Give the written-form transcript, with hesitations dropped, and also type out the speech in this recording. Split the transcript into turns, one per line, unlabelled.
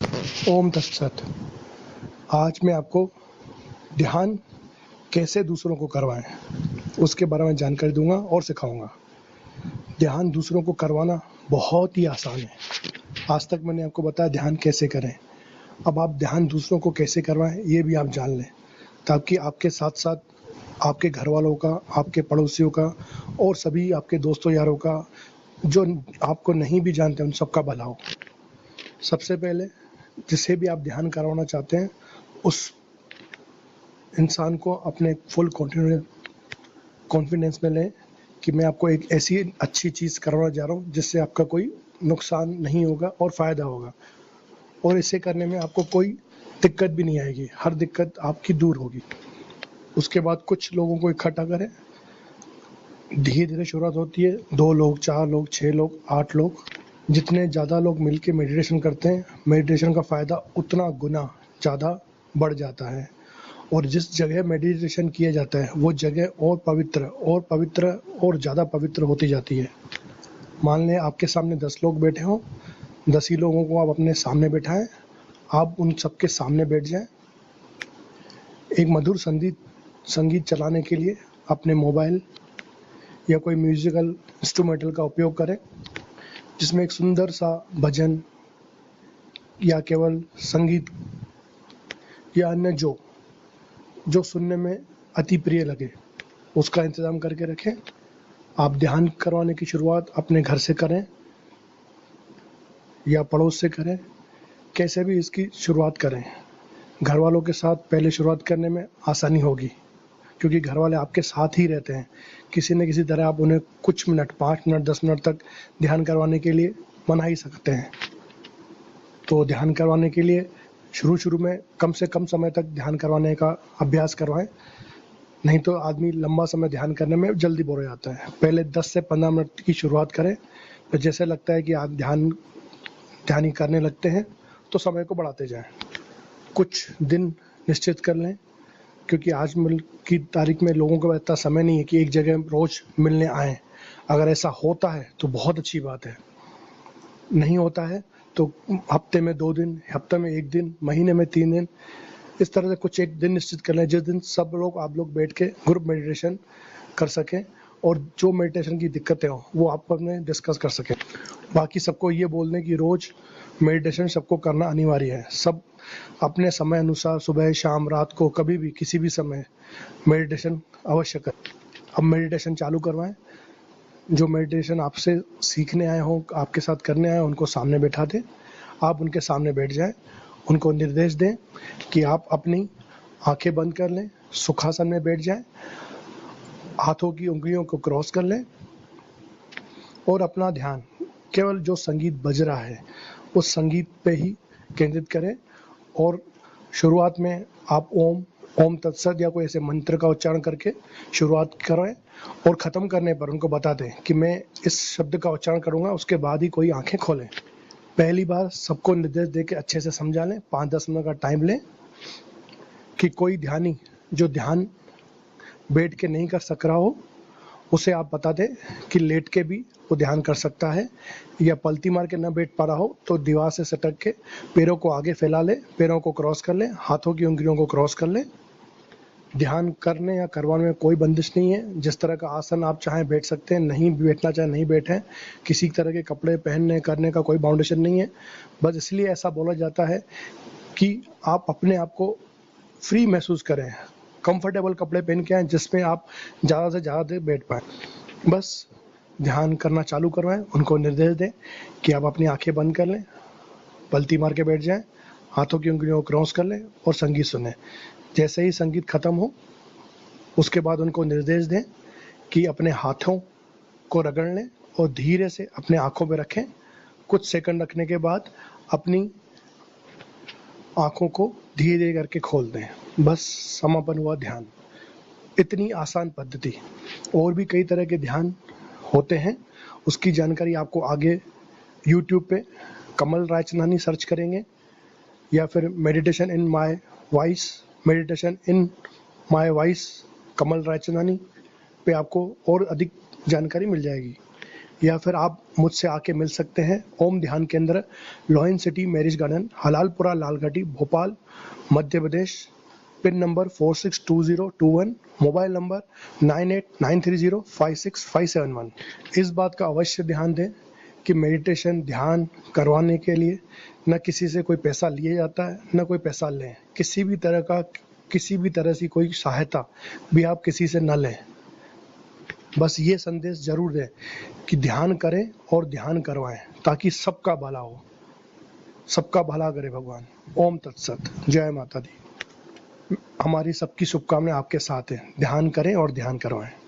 ओम तत्सत। आज मैं आपको ध्यान कैसे दूसरों को करवाएं उसके बारे में जानकारी दूंगा और सिखाऊंगा। ध्यान दूसरों को करवाना बहुत ही आसान है। आज तक मैंने आपको बताया ध्यान कैसे करें। अब आप ध्यान दूसरों को कैसे करवाएं ये भी आप जान लें, ताकि आपके साथ साथ आपके घर वालों का, आपके पड़ोसियों का और सभी आपके दोस्तों यारों का, जो आपको नहीं भी जानते, उन सबका भला हो। सबसे पहले जिसे भी आप ध्यान करवाना चाहते हैं उस इंसान को अपने फुल कॉन्फिडेंस में लें कि मैं आपको एक ऐसी अच्छी चीज़ करवाना जा रहा हूँ जिससे आपका कोई नुकसान नहीं होगा और फ़ायदा होगा, और इसे करने में आपको कोई दिक्कत भी नहीं आएगी, हर दिक्कत आपकी दूर होगी। उसके बाद कुछ लोगों को इकट्ठा करें। धीरे धीरे शुरुआत होती है, 2 लोग, 4 लोग, 6 लोग, 8 लोग। जितने ज़्यादा लोग मिलके मेडिटेशन करते हैं, मेडिटेशन का फ़ायदा उतना गुना ज़्यादा बढ़ जाता है। और जिस जगह मेडिटेशन किया जाता है वो जगह और पवित्र और ज़्यादा पवित्र होती जाती है। मान लें आपके सामने 10 लोग बैठे हों, 10 ही लोगों को आप अपने सामने बैठाएं। आप उन सबके सामने बैठ जाएं। एक मधुर संगीत चलाने के लिए अपने मोबाइल या कोई म्यूजिकल इंस्ट्रूमेंटल का उपयोग करें, जिसमें एक सुंदर सा भजन या केवल संगीत या अन्य जो सुनने में अति प्रिय लगे, उसका इंतज़ाम करके रखें। आप ध्यान करवाने की शुरुआत अपने घर से करें या पड़ोस से करें, कैसे भी इसकी शुरुआत करें। घर वालों के साथ पहले शुरुआत करने में आसानी होगी, क्योंकि घर वाले आपके साथ ही रहते हैं। किसी न किसी तरह आप उन्हें कुछ मिनट, 5 मिनट, 10 मिनट तक ध्यान करवाने के लिए मना ही सकते हैं। तो ध्यान करवाने के लिए शुरू में कम से कम समय तक ध्यान करवाने का अभ्यास करवाएं, नहीं तो आदमी लंबा समय ध्यान करने में जल्दी बोर हो जाता है। पहले 10 से 15 मिनट की शुरुआत करें, फिर जैसे लगता है कि आप ध्यान ही करने लगते हैं तो समय को बढ़ाते जाएं। कुछ दिन निश्चित कर लें, क्योंकि आज की तारीख में लोगों को इतना समय नहीं है कि एक जगह रोज मिलने आए। अगर ऐसा होता है तो बहुत अच्छी बात है, नहीं होता है तो हफ्ते में 2 दिन, हफ्ते में 1 दिन, महीने में 3 दिन, इस तरह से कुछ एक दिन निश्चित कर लें जिस दिन सब लोग, आप लोग बैठ के ग्रुप मेडिटेशन कर सकें, और जो मेडिटेशन की दिक्कतें हो वो आप में डिस्कस कर सकें। बाकी सबको ये बोल दें कि रोज मेडिटेशन सबको करना अनिवार्य है। सब अपने समय अनुसार सुबह, शाम, रात को, कभी भी, किसी भी समय मेडिटेशन अवश्य करें। अब मेडिटेशन चालू करवाएं। जो मेडिटेशन आपसे सीखने आए हों, आपके साथ करने आए, उनको सामने बैठा दें। आप उनके सामने बैठ जाएं। उनको निर्देश दें कि आप अपनी आंखें बंद कर लें, सुखासन में बैठ जाएं, हाथों की उंगलियों को क्रॉस कर लें और अपना ध्यान केवल जो संगीत बज रहा है उस संगीत पे ही केंद्रित करें। और शुरुआत में आप ओम तत्सत या कोई ऐसे मंत्र का उच्चारण करके शुरुआत करें, और ख़त्म करने पर उनको बता दें कि मैं इस शब्द का उच्चारण करूँगा, उसके बाद ही कोई आंखें खोलें। पहली बार सबको निर्देश दे के अच्छे से समझा लें। 5-10 मिनट का टाइम लें कि कोई ध्यानी जो ध्यान बैठ के नहीं कर सक रहा हो, उसे आप बता दें कि लेट के भी वो ध्यान कर सकता है, या पलती मार के न बैठ पा रहा हो तो दीवार से सटक के पैरों को आगे फैला ले, पैरों को क्रॉस कर ले, हाथों की उंगलियों को क्रॉस कर ले। ध्यान करने या करवाने में कोई बंदिश नहीं है। जिस तरह का आसन आप चाहें बैठ सकते हैं, नहीं बैठना चाहे नहीं बैठें। किसी तरह के कपड़े पहनने करने का कोई बाउंडेशन नहीं है। बस इसलिए ऐसा बोला जाता है कि आप अपने आप को फ्री महसूस करें, कंफर्टेबल कपड़े पहन के आए जिसमें आप ज़्यादा से ज़्यादा देर बैठ पाएँ। बस ध्यान करना चालू करवाएं। उनको निर्देश दें कि आप अपनी आंखें बंद कर लें, पलती मार के बैठ जाएं, हाथों की उंगलियों को क्रॉस कर लें और संगीत सुनें। जैसे ही संगीत खत्म हो, उसके बाद उनको निर्देश दें कि अपने हाथों को रगड़ लें और धीरे से अपने आंखों पे रखें। कुछ सेकंड रखने के बाद अपनी आंखों को धीरे धीरे करके खोल दें। बस समापन हुआ ध्यान। इतनी आसान पद्धति। और भी कई तरह के ध्यान होते हैं, उसकी जानकारी आपको आगे यूट्यूब पे कमल रायचंदानी सर्च करेंगे, या फिर मेडिटेशन इन माय वॉइस कमल रायचंदानी पे आपको और अधिक जानकारी मिल जाएगी। या फिर आप मुझसे आके मिल सकते हैं ओम ध्यान केंद्र, लोहिन city, marriage garden, Halalpura, Lalgarhi, Bhopal, Madhya Pradesh. Pin number 462021, mobile number 9893056571। इस बात का अवश्य ध्यान दें कि मेडिटेशन ध्यान करवाने के लिए न किसी से कोई पैसा लिया जाता है, न कोई पैसा लें। किसी भी तरह की कोई सहायता भी आप किसी से न लें। बस ये संदेश जरूर दें कि ध्यान करें और ध्यान करवाएं ताकि सबका भला हो, सबका भला करे भगवान। ओम तत्सत। जय माता दी। हमारी सबकी शुभकामनाएं आपके साथ हैं। ध्यान करें और ध्यान करवाएं।